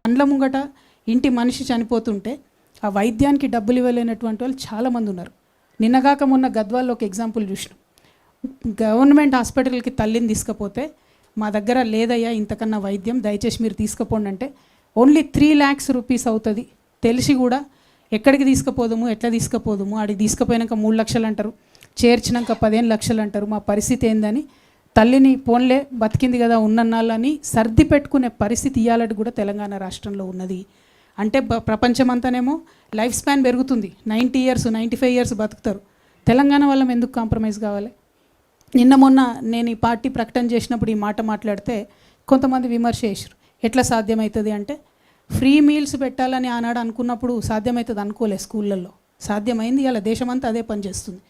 కండ్ల ముంగట ఇంటి మనిషి చనిపోతుంటే ఆ వైద్యానికి డబ్బులు ఇవ్వలేనటువంటి వాళ్ళు చాలామంది ఉన్నారు. నిన్నగాక మొన్న గద్వాల్లో ఒక ఎగ్జాంపుల్ చూసినాం. గవర్నమెంట్ హాస్పిటల్కి తల్లిని తీసుకపోతే మా దగ్గర లేదయ్యా ఇంతకన్నా వైద్యం, దయచేసి మీరు తీసుకుపోండి అంటే ఓన్లీ 3 lakhs రూపీస్ అవుతుంది. తెలిసి కూడా ఎక్కడికి తీసుకుపోదాము, ఎట్లా తీసుకుపోదాము, ఆడికి తీసుకుపోయినాక 3 లక్షలు అంటారు, చేర్చినాక 15 లక్షలు అంటారు. మా పరిస్థితి ఏందని తల్లిని పోన్లే బతికింది కదా ఉన్నన్నాళ్ళని సర్ది పెట్టుకునే పరిస్థితి ఇవ్వాలంటే కూడా తెలంగాణ రాష్ట్రంలో ఉన్నది. అంటే ప్రపంచమంతానేమో లైఫ్ స్పాన్ పెరుగుతుంది, 90 years 95 years బతుకుతారు. తెలంగాణ వాళ్ళం ఎందుకు కాంప్రమైజ్ కావాలి? నిన్న మొన్న నేను ఈ పార్టీ ప్రకటన చేసినప్పుడు ఈ మాట మాట్లాడితే కొంతమంది విమర్శ చేశారు. ఎట్లా సాధ్యమవుతుంది అంటే, ఫ్రీ మీల్స్ పెట్టాలని ఆనాడు అనుకున్నప్పుడు సాధ్యమవుతుంది అనుకోలే, స్కూళ్ళల్లో సాధ్యమైంది. ఇలా దేశమంతా అదే పని చేస్తుంది.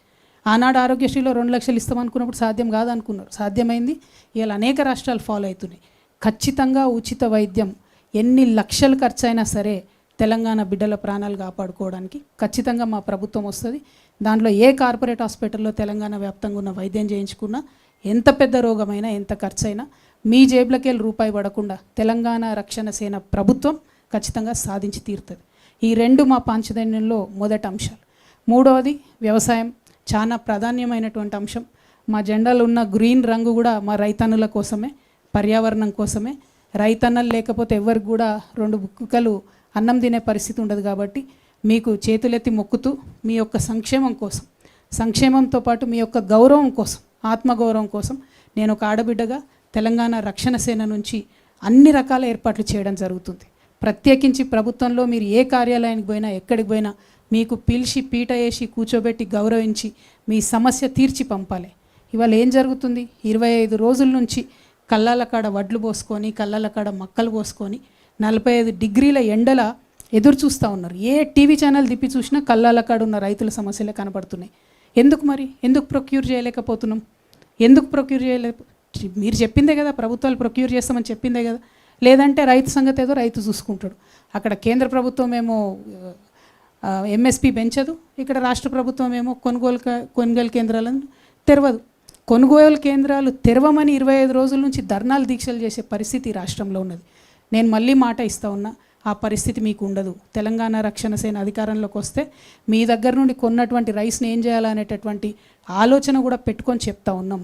ఆనాడు ఆరోగ్యశ్రీలో 2 లక్షలు ఇస్తామనుకున్నప్పుడు సాధ్యం కాదనుకున్నారు, సాధ్యమైంది. ఇలా అనేక రాష్ట్రాలు ఫాలో అవుతున్నాయి. ఖచ్చితంగా ఉచిత వైద్యం ఎన్ని లక్షలు ఖర్చు అయినా సరే తెలంగాణ బిడ్డల ప్రాణాలు కాపాడుకోవడానికి ఖచ్చితంగా మా ప్రభుత్వం వస్తుంది. దాంట్లో ఏ కార్పొరేట్ హాస్పిటల్లో తెలంగాణ వ్యాప్తంగా ఉన్న వైద్యం చేయించుకున్నా ఎంత పెద్ద రోగమైనా ఎంత ఖర్చు అయినా మీ జేబులకి వెళ్ళి రూపాయి పడకుండా తెలంగాణ రక్షణ సేన ప్రభుత్వం ఖచ్చితంగా సాధించి తీరుతుంది. ఈ 2 మా పాంచజన్యంలో మొదటి అంశాలు. మూడవది వ్యవసాయం, చాలా ప్రాధాన్యమైనటువంటి అంశం. మా జెండాలో ఉన్న గ్రీన్ రంగు కూడా మా రైతన్నుల కోసమే, పర్యావరణం కోసమే. రైతన్నలు లేకపోతే ఎవరికి కూడా 2 బుక్కలు అన్నం తినే పరిస్థితి ఉండదు. కాబట్టి మీకు చేతులెత్తి మొక్కుతూ మీ యొక్క సంక్షేమం కోసం, సంక్షేమంతో పాటు మీ యొక్క గౌరవం కోసం, ఆత్మగౌరవం కోసం నేను ఒక ఆడబిడ్డగా తెలంగాణ రక్షణ సేన నుంచి అన్ని రకాల ఏర్పాట్లు చేయడం జరుగుతుంది. ప్రత్యేకించి ప్రభుత్వంలో మీరు ఏ కార్యాలయానికి పోయినా, ఎక్కడికి పోయినా మీకు పిలిచి పీట వేసి కూర్చోబెట్టి గౌరవించి మీ సమస్య తీర్చి పంపాలి. ఇవాళ ఏం జరుగుతుంది? 25 రోజుల నుంచి కళ్ళాల కాడ వడ్లు పోసుకొని, కళ్ళాల కాడ మక్కలు పోసుకొని 45 degrees ఎండల ఎదురు చూస్తూ ఉన్నారు. ఏ టీవీ ఛానల్ తిప్పి చూసినా కళ్ళాల కాడ ఉన్న రైతుల సమస్యలే కనపడుతున్నాయి. ఎందుకు మరి? ఎందుకు ప్రొక్యూర్ చేయలేకపోతున్నాం? ఎందుకు ప్రొక్యూర్ మీరు చెప్పిందే కదా, ప్రభుత్వాలు ప్రొక్యూర్ చేస్తామని చెప్పిందే కదా. లేదంటే రైతు సంగతి ఏదో రైతు చూసుకుంటాడు. అక్కడ కేంద్ర ప్రభుత్వం ఏమో MSP పెంచదు, ఇక్కడ రాష్ట్ర ప్రభుత్వం ఏమో కొనుగోలు కేంద్రాలను తెరవదు. కొనుగోలు కేంద్రాలు తెరవమని 25 రోజుల నుంచి ధర్నాలు దీక్షలు చేసే పరిస్థితి రాష్ట్రంలో ఉన్నది. నేను మళ్ళీ మాట ఇస్తా ఉన్నా, ఆ పరిస్థితి మీకు ఉండదు. తెలంగాణ రక్షణ సేన అధికారంలోకి వస్తే మీ దగ్గర నుండి కొన్నటువంటి రైస్ని ఏం చేయాలనేటటువంటి ఆలోచన కూడా పెట్టుకొని చెప్తా ఉన్నాం.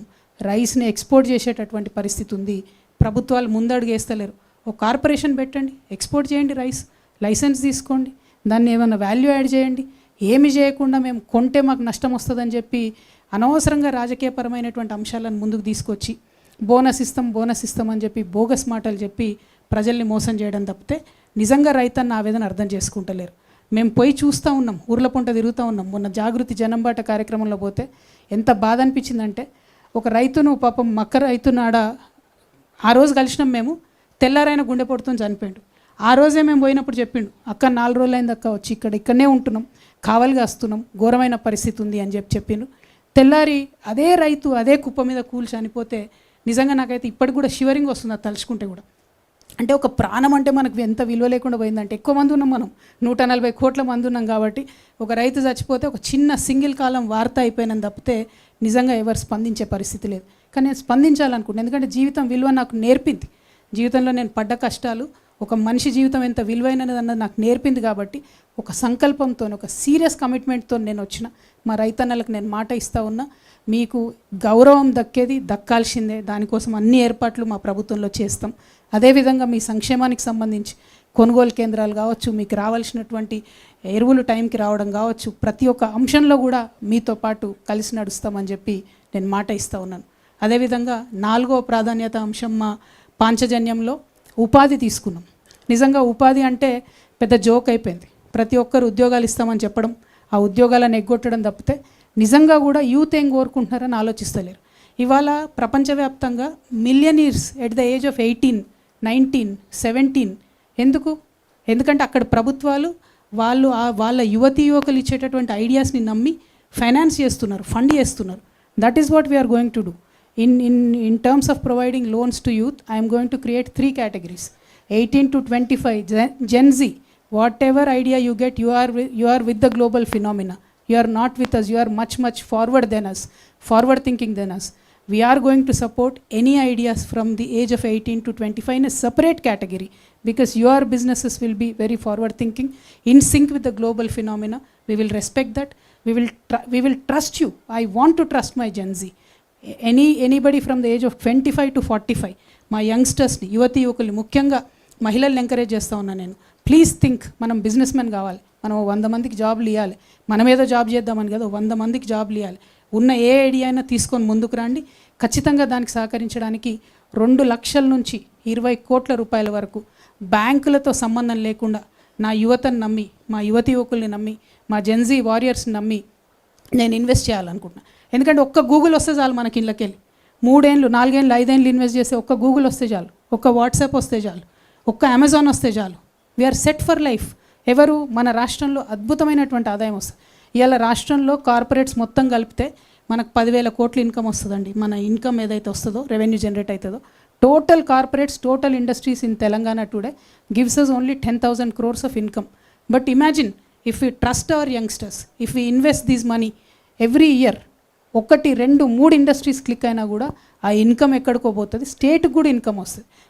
రైస్ని ఎక్స్పోర్ట్ చేసేటటువంటి పరిస్థితి ఉంది. ప్రభుత్వాలు ముందడుగు వేస్తలేరు. ఒక కార్పొరేషన్ పెట్టండి, ఎక్స్పోర్ట్ చేయండి రైస్, లైసెన్స్ తీసుకోండి, దాన్ని ఏమైనా వాల్యూ యాడ్ చేయండి. ఏమి చేయకుండా మేము కొంటే మాకు నష్టం వస్తుందని చెప్పి అనవసరంగా రాజకీయపరమైనటువంటి అంశాలను ముందుకు తీసుకొచ్చి బోనస్ ఇస్తాం అని చెప్పి బోగస్ మాటలు చెప్పి ప్రజల్ని మోసం చేయడం తప్పితే నిజంగా రైతన్న ఆవేదన అర్థం చేసుకుంటలేరు. మేము పోయి చూస్తూ ఉన్నాం, ఊర్ల పొంట తిరుగుతూ ఉన్నాం. మొన్న జాగృతి జనంబాట కార్యక్రమంలో పోతే ఎంత బాధ అనిపించిందంటే, ఒక రైతును పాపం మక్క రైతునాడ ఆ రోజు కలిసినాం మేము, తెల్లారైన గుండెపోటుతో చనిపోయాడు. ఆ రోజే మేము పోయినప్పుడు చెప్పిండు, అక్క 4 రోజులు అయింది అక్క వచ్చి ఇక్కడనే ఉంటున్నాం, కావలిగా వస్తున్నాం, ఘోరమైన పరిస్థితి ఉంది అని చెప్పిండు. తెల్లారి అదే రైతు అదే కుప్ప మీద కూలి చనిపోతే నిజంగా నాకైతే ఇప్పటికి కూడా షివరింగ్ వస్తుంది అది తలుచుకుంటే కూడా. అంటే ఒక ప్రాణం అంటే మనకు ఎంత విలువ లేకుండా పోయిందంటే, ఎక్కువ మంది ఉన్నాం మనం, 140 కోట్ల మంది ఉన్నాం కాబట్టి ఒక రైతు చచ్చిపోతే ఒక చిన్న సింగిల్ కాలం వార్త అయిపోయినందు తప్పితే నిజంగా ఎవరు స్పందించే పరిస్థితి లేదు. కానీ నేను స్పందించాలనుకుంటున్నాను, ఎందుకంటే జీవితం విలువ నాకు నేర్పింది. జీవితంలో నేను పడ్డ కష్టాలు, ఒక మనిషి జీవితం ఎంత విలువైనది అన్నది నాకు నేర్పింది. కాబట్టి ఒక సంకల్పంతో, ఒక సీరియస్ కమిట్మెంట్తో నేను వచ్చిన మా రైతన్నలకు నేను మాట ఇస్తూ ఉన్నా, మీకు గౌరవం దక్కాల్సిందే. దానికోసం అన్ని ఏర్పాట్లు మా ప్రభుత్వంలో చేస్తాం. అదేవిధంగా మీ సంక్షేమానికి సంబంధించి కొనుగోలు కేంద్రాలు కావచ్చు, మీకు రావాల్సినటువంటి ఎరువులు టైంకి రావడం కావచ్చు, ప్రతి ఒక్క అంశంలో కూడా మీతో పాటు కలిసి నడుస్తామని చెప్పి నేను మాట ఇస్తూ ఉన్నాను. అదేవిధంగా 4వ ప్రాధాన్యత అంశం మా పాంచజన్యంలో ఉపాధి తీసుకున్నాం. నిజంగా ఉపాధి అంటే పెద్ద జోక్ అయిపోయింది. ప్రతి ఒక్కరు ఉద్యోగాలు ఇస్తామని చెప్పడం, ఆ ఉద్యోగాలను ఎగ్గొట్టడం తప్పితే నిజంగా కూడా యూత్ ఏం కోరుకుంటున్నారని ఆలోచిస్తలేరు. ఇవాళ ప్రపంచవ్యాప్తంగా millionaires at the age of 18, 19, 17 ఎందుకు? ఎందుకంటే అక్కడ ప్రభుత్వాలు వాళ్ళ యువతీ యువకులు ఇచ్చేటటువంటి ఐడియాస్ని నమ్మి ఫైనాన్స్ చేస్తున్నారు, ఫండ్ చేస్తున్నారు. That is what we're going to do. In terms of providing loans to youth, I am going to create 3 categories. 18 to 25, Gen Z. Whatever idea you get, you are with the global phenomena. You are not with us. You are much forward than us, forward thinking than us. We are going to support any ideas from the age of 18 to 25 in a separate category. because your businesses will be very forward thinking, in sync with the global phenomena. We will respect that. We will trust you. I want to trust my Gen Z. Anybody from the age of 25 to 45, మా యంగ్స్టర్స్ని, యువతి యువకుల్ని, ముఖ్యంగా మహిళల్ని encourage చేస్తూ ఉన్నాను నేను. Please think, మనం business men కావాలి, మనం 100 మందికి జాబ్లు ఇవ్వాలి. మనం ఏదో జాబ్ చేద్దామని కదా, 100 మందికి జాబ్లు ఇవ్వాలి. ఉన్న ఏ ఐడియా అయినా తీసుకొని ముందుకు రండి. ఖచ్చితంగా దానికి సహకరించడానికి 2 లక్షల నుంచి 20 కోట్ల రూపాయల వరకు బ్యాంకులతో సంబంధం లేకుండా నా యువతను నమ్మి, మా యువతి యువకుల్ని నమ్మి, మా జెన్జీ వారియర్స్ని నమ్మి నేను ఇన్వెస్ట్ చేయాలనుకుంటున్నాను. ఎందుకంటే ఒక్క గూగుల్ వస్తే చాలు మనకి ఇళ్ళకెళ్ళి. 3 ఏళ్ళు 4 ఏళ్ళు 5 ఏళ్ళు ఇన్వెస్ట్ చేస్తే ఒక్క గూగుల్ వస్తే చాలు, ఒక్క వాట్సాప్ వస్తే చాలు, ఒక్క అమెజాన్ వస్తే చాలు. We're set for life. ఎవరు? మన రాష్ట్రంలో అద్భుతమైనటువంటి ఆదాయం వస్తుంది. ఇవాళ రాష్ట్రంలో కార్పొరేట్స్ మొత్తం కలిపితే మనకు 10,000 కోట్ల ఇన్కమ్ వస్తుందండి. మన ఇన్కమ్ ఏదైతే వస్తుందో, రెవెన్యూ జనరేట్ అవుతుందో, total corporates, total industries in Telangana today gives us only 10,000 crores of income. But imagine if we trust our youngsters, if we invest this money every year, 1, 2, 3 industries click అయినా కూడా ఆ income ఎక్కడికో పోతుంది, స్టేట్కి కూడా income వస్తుంది.